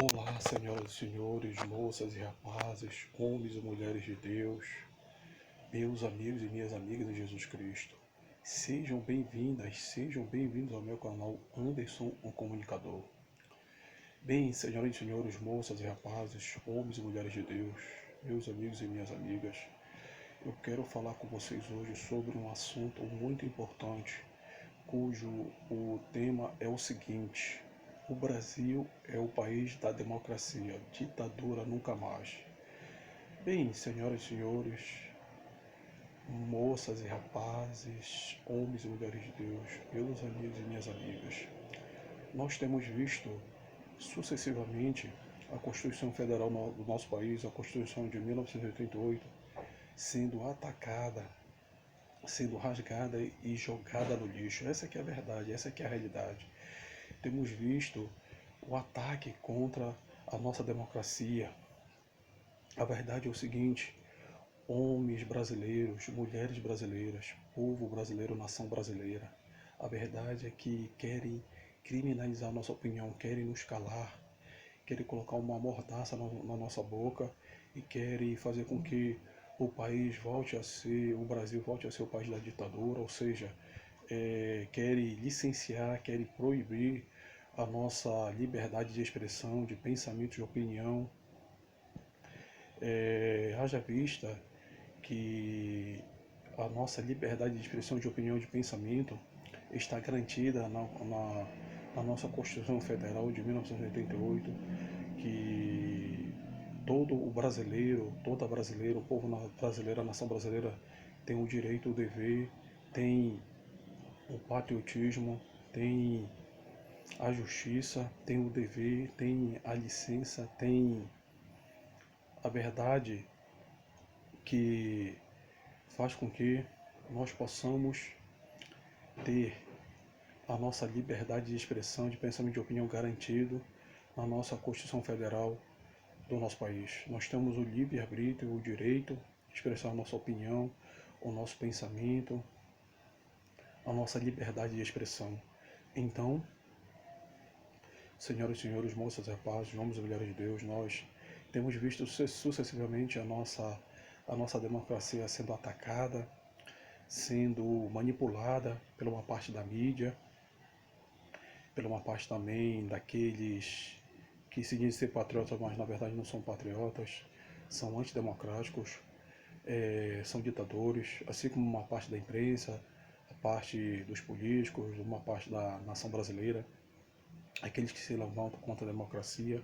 Olá, senhoras e senhores, moças e rapazes, homens e mulheres de Deus, meus amigos e minhas amigas de Jesus Cristo. Sejam bem-vindas, sejam bem-vindos ao meu canal Anderson, o Comunicador. Bem, senhoras e senhores, moças e rapazes, homens e mulheres de Deus, meus amigos e minhas amigas, eu quero falar com vocês hoje sobre um assunto muito importante, cujo o tema é o seguinte: o Brasil é o país da democracia, ditadura nunca mais. Bem, senhoras e senhores, moças e rapazes, homens e mulheres de Deus, meus amigos e minhas amigas, nós temos visto sucessivamente a Constituição Federal do nosso país, a Constituição de 1988, sendo atacada, sendo rasgada e jogada no lixo. Essa que é a verdade, essa que é a realidade. Temos visto o ataque contra a nossa democracia. A verdade é o seguinte: homens brasileiros, mulheres brasileiras, povo brasileiro, nação brasileira, a verdade é que querem criminalizar a nossa opinião, querem nos calar, querem colocar uma mordaça na nossa boca e querem fazer com que o país volte a ser, o Brasil volte a ser o país da ditadura, ou seja, querem licenciar, querem proibir a nossa liberdade de expressão, de pensamento, de opinião. Haja vista que a nossa liberdade de expressão, de opinião, de pensamento está garantida na nossa Constituição Federal de 1988, que todo o brasileiro, toda brasileira, o povo brasileiro, a nação brasileira tem o direito, o dever, tem o patriotismo, tem a justiça, tem o dever, tem a licença, tem a verdade que faz com que nós possamos ter a nossa liberdade de expressão, de pensamento e de opinião garantido na nossa Constituição Federal do nosso país. Nós temos o livre-arbítrio, o direito de expressar a nossa opinião, o nosso pensamento, a nossa liberdade de expressão. Então, senhoras e senhores, moças e rapazes, homens e mulheres de Deus, nós temos visto sucessivamente a nossa democracia sendo atacada, sendo manipulada por uma parte da mídia, por uma parte também daqueles que se dizem ser patriotas, mas na verdade não são patriotas, são antidemocráticos, são ditadores, assim como uma parte da imprensa, a parte dos políticos, uma parte da nação brasileira, aqueles que se levantam contra a democracia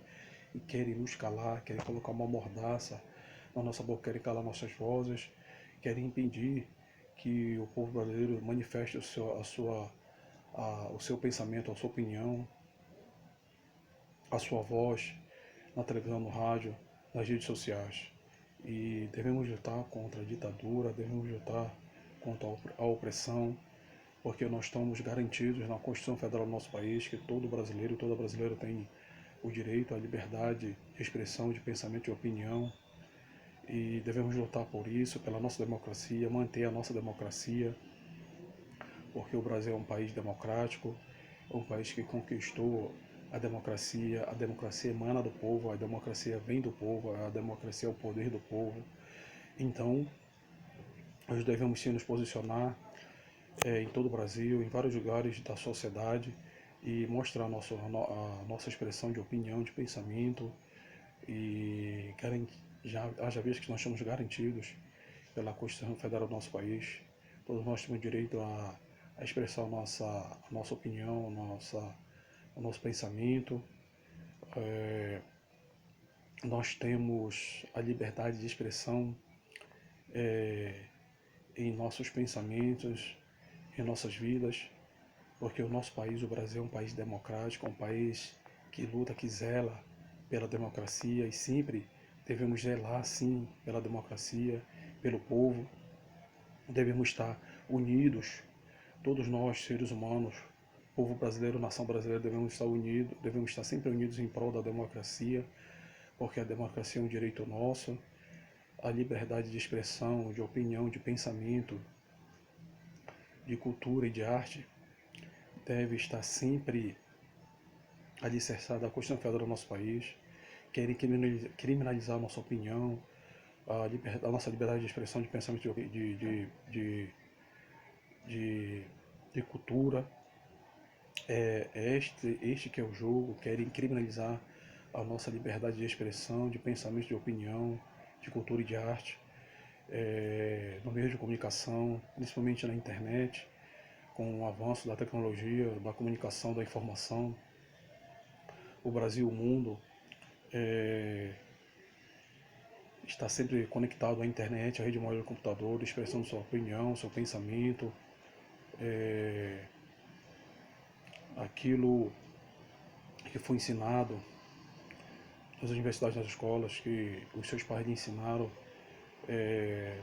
e querem nos calar, querem colocar uma mordaça na nossa boca, querem calar nossas vozes, querem impedir que o povo brasileiro manifeste o seu pensamento, a sua opinião, a sua voz na televisão, no rádio, nas redes sociais. E devemos lutar contra a ditadura, devemos lutar contra a opressão, porque nós estamos garantidos na Constituição Federal do nosso país que todo brasileiro e toda brasileira tem o direito à liberdade de expressão, de pensamento e opinião, e devemos lutar por isso, pela nossa democracia, manter a nossa democracia, porque o Brasil é um país democrático, é um país que conquistou a democracia emana do povo, a democracia vem do povo, a democracia é o poder do povo. Então, nós devemos sim nos posicionar em todo o Brasil, em vários lugares da sociedade e mostrar a nossa expressão de opinião, de pensamento e já haja visto que nós somos garantidos pela Constituição Federal do nosso país. Todos nós temos direito a expressar a nossa opinião, o nosso pensamento. Nós temos a liberdade de expressão em nossos pensamentos, em nossas vidas, porque o nosso país, o Brasil, é um país democrático, é um país que luta, que zela pela democracia e sempre devemos zelar, sim, pela democracia, pelo povo. Devemos estar unidos, todos nós, seres humanos, povo brasileiro, nação brasileira, devemos estar unidos, devemos estar sempre unidos em prol da democracia, porque a democracia é um direito nosso, a liberdade de expressão, de opinião, de pensamento, de cultura e de arte deve estar sempre alicerçada à Constituição Federal do nosso país, querem criminalizar a nossa opinião, a nossa liberdade de expressão, de pensamento, de, de cultura. Este que é o jogo, querem criminalizar a nossa liberdade de expressão, de pensamento, de opinião, de cultura e de arte, no meio de comunicação, principalmente na internet, com o avanço da tecnologia, da comunicação, da informação. O Brasil, o mundo, está sempre conectado à internet, à rede móvel do computador, expressando sua opinião, seu pensamento, aquilo que foi ensinado nas universidades, nas escolas, que os seus pais lhe ensinaram,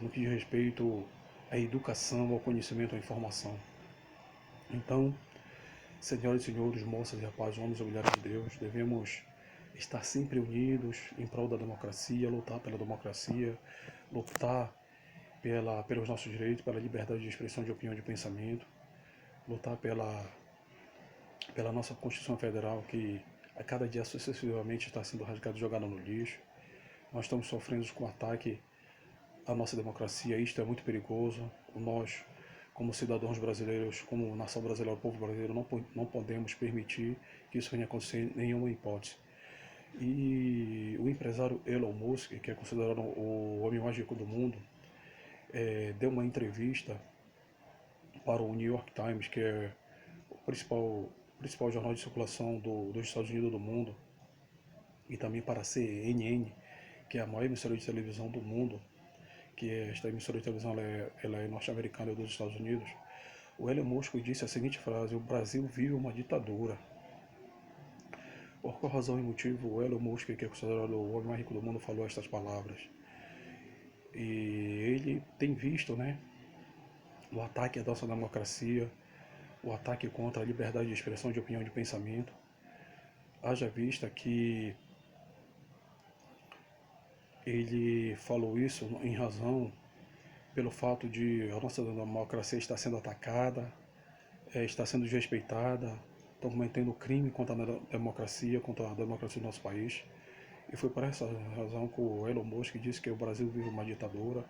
no que diz respeito à educação, ao conhecimento, à informação. Então, senhoras e senhores, moças e rapazes, homens e mulheres de Deus, devemos estar sempre unidos em prol da democracia, lutar pela democracia, lutar pelos nossos direitos, pela liberdade de expressão, de opinião, de pensamento, lutar pela nossa Constituição Federal, que a cada dia sucessivamente está sendo rasgada e jogada no lixo. Nós estamos sofrendo com ataque à nossa democracia, isto é muito perigoso. Nós, como cidadãos brasileiros, como nação brasileira, povo brasileiro, não podemos permitir que isso venha acontecer em nenhuma hipótese. E o empresário Elon Musk, que é considerado o homem mais rico do mundo, deu uma entrevista para o New York Times, que é o principal jornal de circulação dos Estados Unidos do mundo, e também para a CNN, que é a maior emissora de televisão do mundo, que esta emissora de televisão ela é norte-americana dos Estados Unidos. O Elon Musk disse a seguinte frase: o Brasil vive uma ditadura. Por qual razão e motivo o Elon Musk, que é considerado o homem mais rico do mundo, falou estas palavras? E ele tem visto, né, o ataque à nossa democracia, o ataque contra a liberdade de expressão, de opinião, de pensamento. Haja vista que ele falou isso em razão pelo fato de a nossa democracia estar sendo atacada, está sendo desrespeitada, estão cometendo crime contra a democracia do nosso país. E foi por essa razão que o Elon Musk disse que o Brasil vive uma ditadura.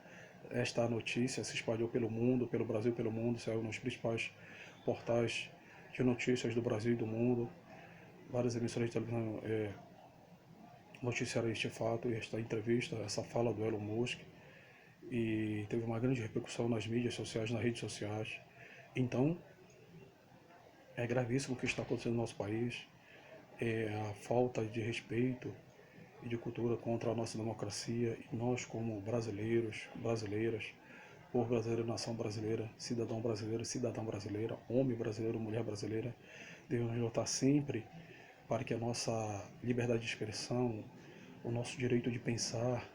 Esta notícia se espalhou pelo mundo, pelo Brasil, pelo mundo, saiu nos principais portais de notícias do Brasil e do mundo. Várias emissoras de televisão noticiaram este fato, esta entrevista, essa fala do Elon Musk, e teve uma grande repercussão nas mídias sociais, nas redes sociais. Então, é gravíssimo o que está acontecendo no nosso país, a falta de respeito e de cultura contra a nossa democracia, e nós como brasileiros, brasileiras, povo brasileiro, nação brasileira, cidadã brasileira, homem brasileiro, mulher brasileira, devemos lutar sempre para que a nossa liberdade de expressão, o nosso direito de pensar,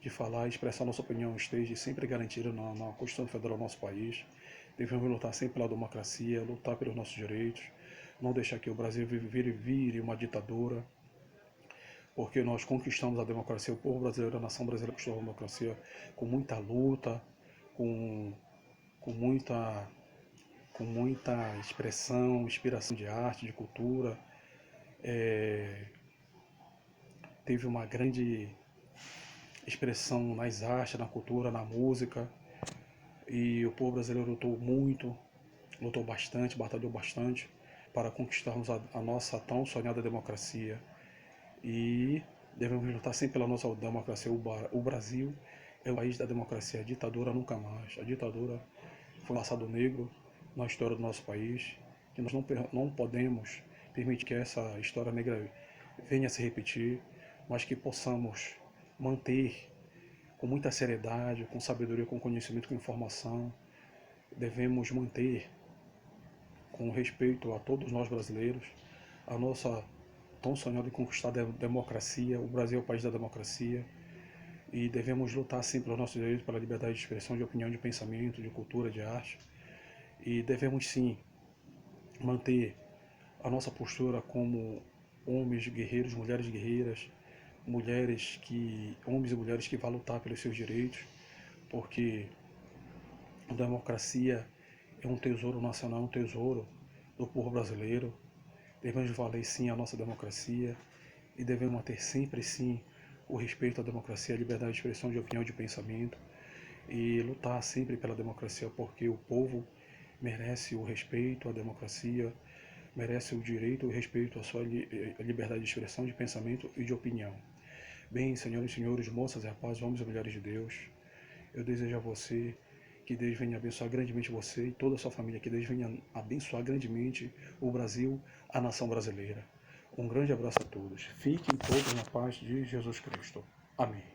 de falar e expressar nossa opinião esteja sempre garantida na Constituição Federal do nosso país. Devemos lutar sempre pela democracia, lutar pelos nossos direitos, não deixar que o Brasil vire uma ditadura, porque nós conquistamos a democracia, o povo brasileiro, a nação brasileira conquistou a democracia com muita luta, com, com muita expressão, inspiração de arte, de cultura. Teve uma grande expressão nas artes, na cultura, na música, e o povo brasileiro lutou bastante, batalhou bastante para conquistarmos a nossa tão sonhada democracia. E devemos lutar sempre pela nossa democracia. O Brasil é o país da democracia, a ditadura nunca mais. A ditadura foi um passado negro na história do nosso país, e nós não podemos permitir que essa história negra venha a se repetir, mas que possamos manter com muita seriedade, com sabedoria, com conhecimento, com informação. Devemos manter com respeito a todos nós brasileiros a nossa tão sonhada e conquistada democracia. O Brasil é o país da democracia, e devemos lutar sempre pelos nossos direitos, pela liberdade de expressão, de opinião, de pensamento, de cultura, de arte. E devemos sim manter a nossa postura como homens guerreiros, mulheres guerreiras, homens e mulheres que vão lutar pelos seus direitos, porque a democracia é um tesouro nacional, um tesouro do povo brasileiro. Devemos valer sim a nossa democracia, e devemos manter sempre, sim, o respeito à democracia, à liberdade de expressão, de opinião, de pensamento, e lutar sempre pela democracia, porque o povo merece o respeito à democracia, merece o direito e o respeito à sua liberdade de expressão, de pensamento e de opinião. Bem, senhoras e senhores, moças e rapazes, homens e mulheres de Deus, eu desejo a você que Deus venha abençoar grandemente você e toda a sua família, que Deus venha abençoar grandemente o Brasil, a nação brasileira. Um grande abraço a todos. Fiquem todos na paz de Jesus Cristo. Amém.